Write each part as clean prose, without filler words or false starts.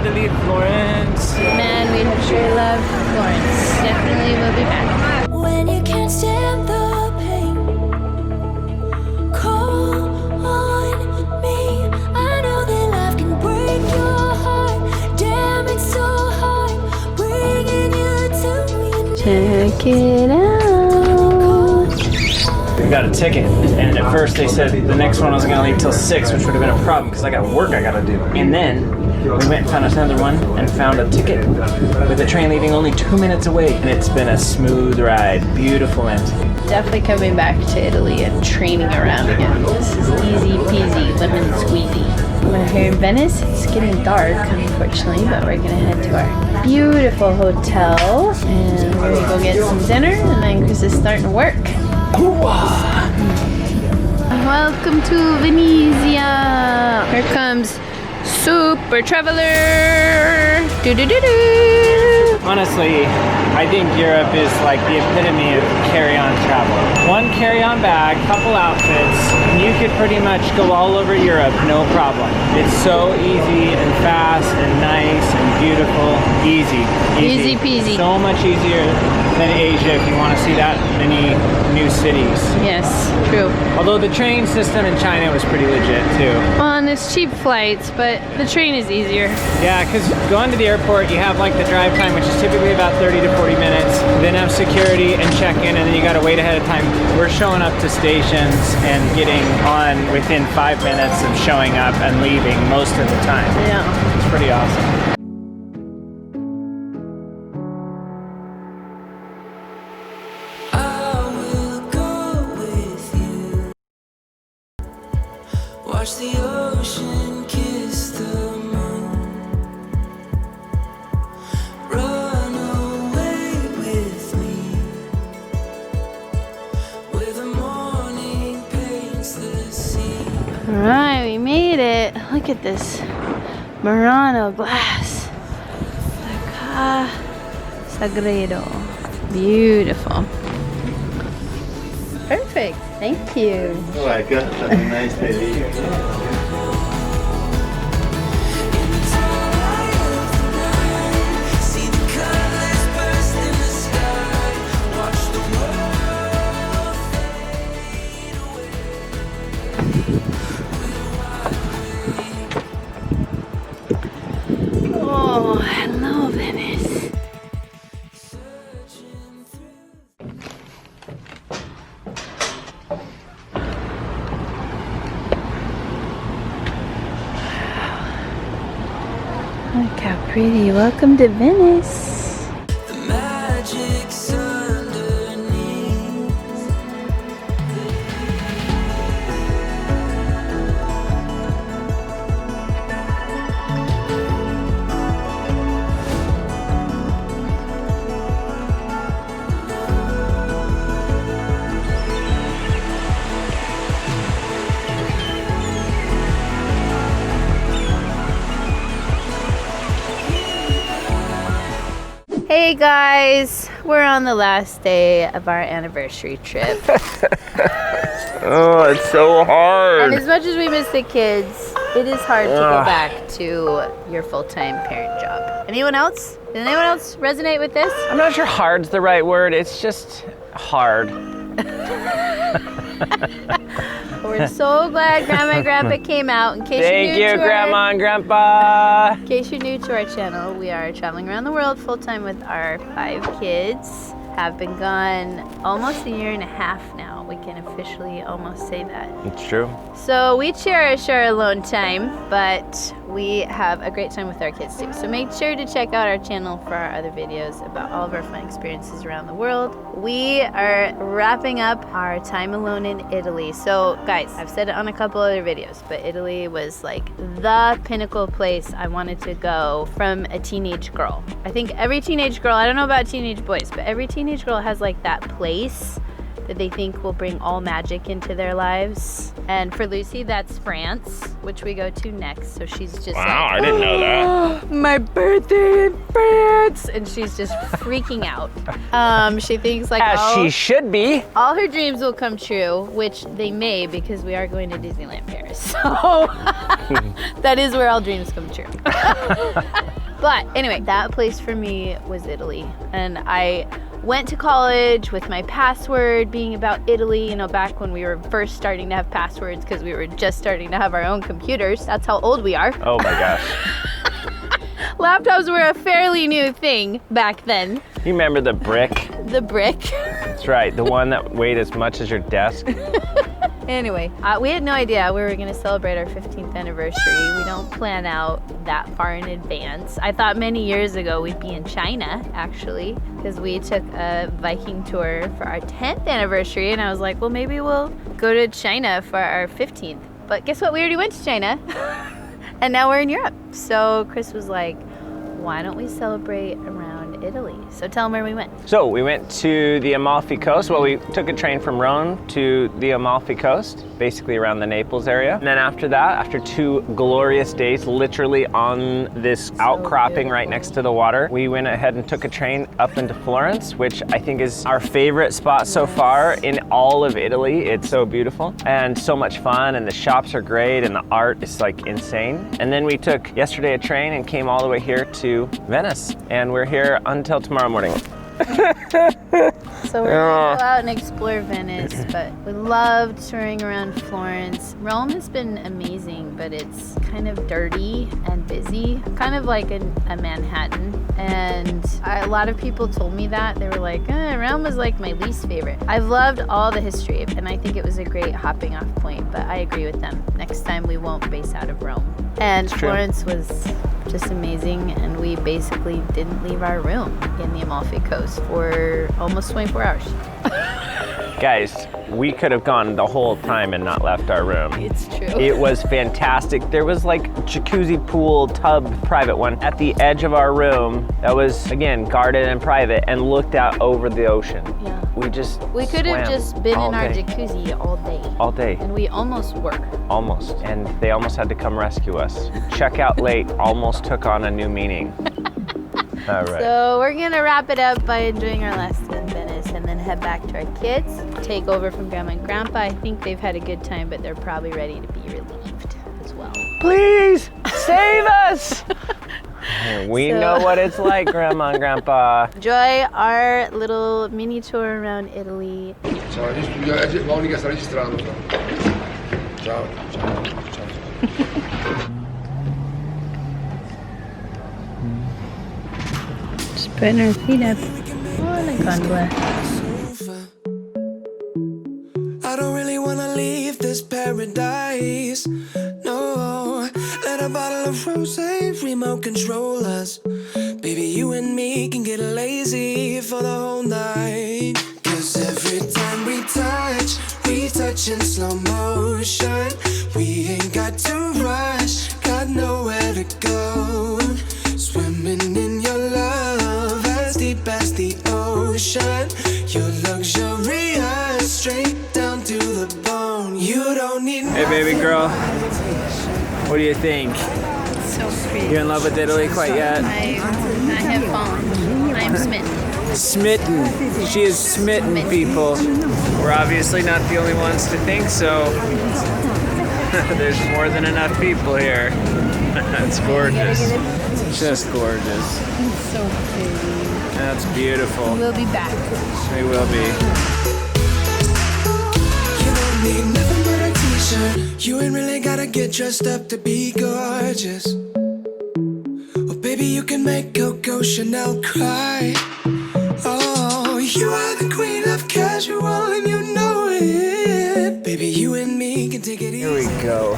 sad to leave Florence. Man, we sure love Florence. Definitely will be back. When you can't stand the pain, call on me. I know that life can break your heart. Damn, it's so hard bringing you to me. Check it out. We got a ticket, and at first they said the next one wasn't gonna leave till 6, which would have been a problem because I got work I gotta do. And then we went and found another one and found a ticket with the train leaving only 2 minutes away. And it's been a smooth ride, beautiful end. Definitely coming back to Italy and training around again. This is easy peasy, lemon squeezy. We're here in Venice. It's getting dark, unfortunately, but we're gonna head to our beautiful hotel and we're gonna go get some dinner, and then Chris is starting to work. Welcome to Venezia. Here comes Super Traveler. Do-do-do-do. Honestly, I think Europe is like the epitome of carry-on travel. One carry-on bag, couple outfits, and you could pretty much go all over Europe, no problem. It's so easy and fast and nice and beautiful. Easy. Easy peasy. So much easier than Asia if you want to see that many new cities. Yes, true. Although the train system in China was pretty legit too. Well, and it's cheap flights, but the train is easier. Yeah, because going to the airport, you have like the drive time, which is typically about 30 to 40 minutes. Then have security and check-in, and then you got to wait ahead of time. We're showing up to stations and getting on within 5 minutes of showing up and leaving most of the time. Yeah. It's pretty awesome. Watch the ocean kiss the moon. Run away with me, where the morning paints the sea. Alright, we made it. Look at this Murano glass. Sagredo. Beautiful. Perfect. Thank you. Oh my God, that's a nice day. Oh, hello, Venice. Look how pretty. Welcome to Venice. The magic's underneath. Hey guys, we're on the last day of our anniversary trip. Oh, it's so hard. And as much as we miss the kids, it is hard to go back to your full-time parent job. Anyone else? Did anyone else resonate with this? I'm not sure hard's the right word. It's just hard. We're so glad Grandma and Grandpa came out. In case Thank you, Grandma and Grandpa. In case you're new to our channel, we are traveling around the world full-time with our 5 kids. Have been gone almost a year and a half now. We can officially almost say that. It's true. So we cherish our alone time, but we have a great time with our kids too. So make sure to check out our channel for our other videos about all of our fun experiences around the world. We are wrapping up our time alone in Italy. So guys, I've said it on a couple other videos, but Italy was like the pinnacle place I wanted to go from a teenage girl. I think every teenage girl, I don't know about teenage boys, but every teenage girl has like that place that they think will bring all magic into their lives. And for Lucy, that's France, which we go to next. So she's just Wow, like, I didn't know that. my birthday in France, and she's just freaking out. She thinks like As she should be. all her dreams will come true, which they may because we are going to Disneyland Paris. So that is where all dreams come true. But anyway, that place for me was Italy. And I went to college with my password being about Italy, you know, back when we were first starting to have passwords because we were just starting to have our own computers. That's how old we are. Oh my gosh. Laptops were a fairly new thing back then. You remember the brick? The brick. That's right, the one that weighed as much as your desk. Anyway, we had no idea we were gonna celebrate our 15th anniversary. We don't plan out that far in advance. I thought many years ago we'd be in China, actually, because we took a Viking tour for our 10th anniversary, and I was like, well, maybe we'll go to China for our 15th. But guess what? We already went to China, and now we're in Europe. So Chris was like, why don't we celebrate around Italy? So tell them where we went. So we went to the Amalfi Coast. Well, we took a train from Rome to the Amalfi Coast, basically around the Naples area. And then after that, after 2 glorious days, literally on this outcropping right next to the water, we went ahead and took a train up into Florence, which I think is our favorite spot so far in all of Italy. It's so beautiful and so much fun, and the shops are great, and the art is like insane. And then we took yesterday a train and came all the way here to Venice, and we're here until tomorrow morning. So we're gonna go out and explore Venice, but we loved touring around Florence. Rome has been amazing, but it's kind of dirty and busy, kind of like a Manhattan. And a lot of people told me that. They were like, Rome was like my least favorite. I've loved all the history, and I think it was a great hopping off point, but I agree with them. Next time we won't base out of Rome. And Florence was just amazing, and we basically didn't leave our room in the Amalfi Coast for almost 24 hours. Guys, we could have gone the whole time and not left our room. It's true. It was fantastic. There was like jacuzzi, pool, tub, private one at the edge of our room that was, again, guarded and private and looked out over the ocean. Yeah. We could have just been in our day. jacuzzi all day. All day. And we almost were. Almost. And they almost had to come rescue us. Check out late almost took on a new meaning. All right. So we're gonna wrap it up by enjoying our last day in Venice and then head back to our kids, take over from Grandma and Grandpa. I think they've had a good time, but they're probably ready to be relieved as well. Please save us! We know what it's like, Grandma and Grandpa. Enjoy our little mini tour around Italy. Ciao, Monica sta registrando. Ciao, ciao, ciao. Just putting our feet up on a gondola. I don't really wanna leave this paradise. No, let a bottle of rosé remote control us. Baby, you and me can get lazy for the whole night. 'Cause every time we touch in slow motion. We ain't got to rush, got nowhere to go. Swimming in your love, as deep as the ocean. You're luxurious, straight down to the bone. You don't need Hey, baby girl. What do you think? So pretty. You in love with Italy quite yet? I have fallen. I'm smitten. Smitten. She is smitten, people. We're obviously not the only ones to think so. There's more than enough people here. That's gorgeous. Just gorgeous. It's so pretty. That's beautiful. We'll be back. We will be. You don't need nothing but a t-shirt. You ain't really gotta get dressed up to be gorgeous. Oh, baby, you can make Coco Chanel cry. Oh, you are the queen of casual and you know it. Baby, you and me can take it easy. Here we go.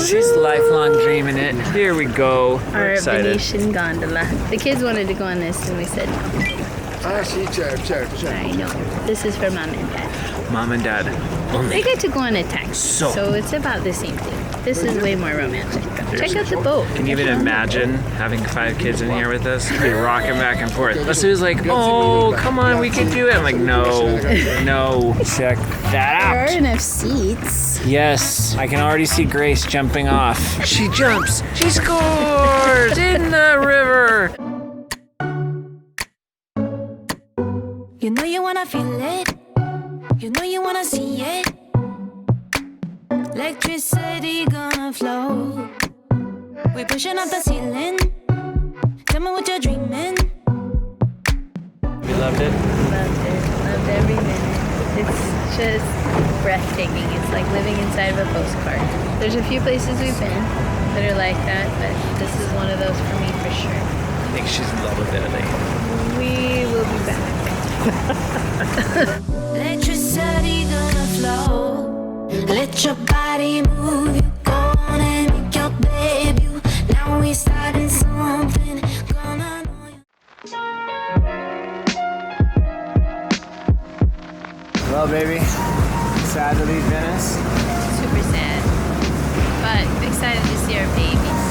She's lifelong dreaming it. Here we go. We're Our excited. Venetian gondola. The kids wanted to go on this and we said no. Ah sì, certo. I know. This is for mom and dad. Mom and dad. They get to go on a tank. So- So it's about the same thing. This is way more romantic though. Check out the boat. Can you even imagine having 5 kids in here with us? We'd be rocking back and forth. Lesu's like, oh, come on, we can do it. I'm like, no, no. Check that There are out. enough seats. Yes, I can already see Grace jumping off. She jumps. She scores in the river. You know you wanna feel it. You know you wanna see it. Electricity gonna flow. We pushing up the ceiling. Tell me what you're dreaming. You loved it? Loved it. Loved every minute. It's just breathtaking. It's like living inside of a postcard. There's a few places we've been that are like that, but this is one of those for me for sure. I think she's in love with Italy. We will be back. Electricity gonna flow. Let your body move. You go on and make your debut. Now we starting something. Gonna know you. Well, baby, sad to leave Venice. Super sad. But excited to see our babies.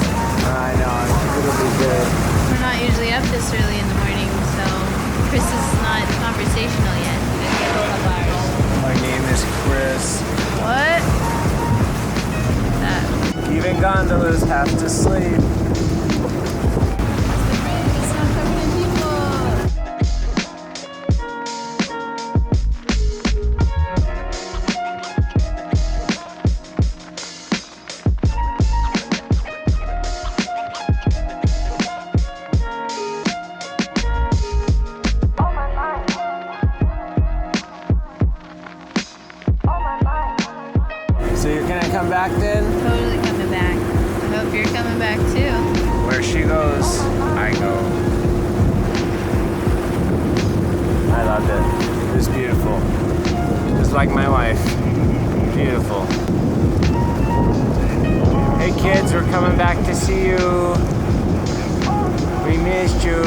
I know, I think it'll be good. We're not usually up this early in the morning, so Chris is not conversational yet. He didn't get a couple hours. My name is Chris. What? That. Even gondolas have to sleep. It's not covered in people. So you're gonna come back then? Totally coming back. I hope you're coming back too. Where she goes, I go. I loved it. It was beautiful. Just like my wife. Beautiful. Hey kids, we're coming back to see you. We missed you.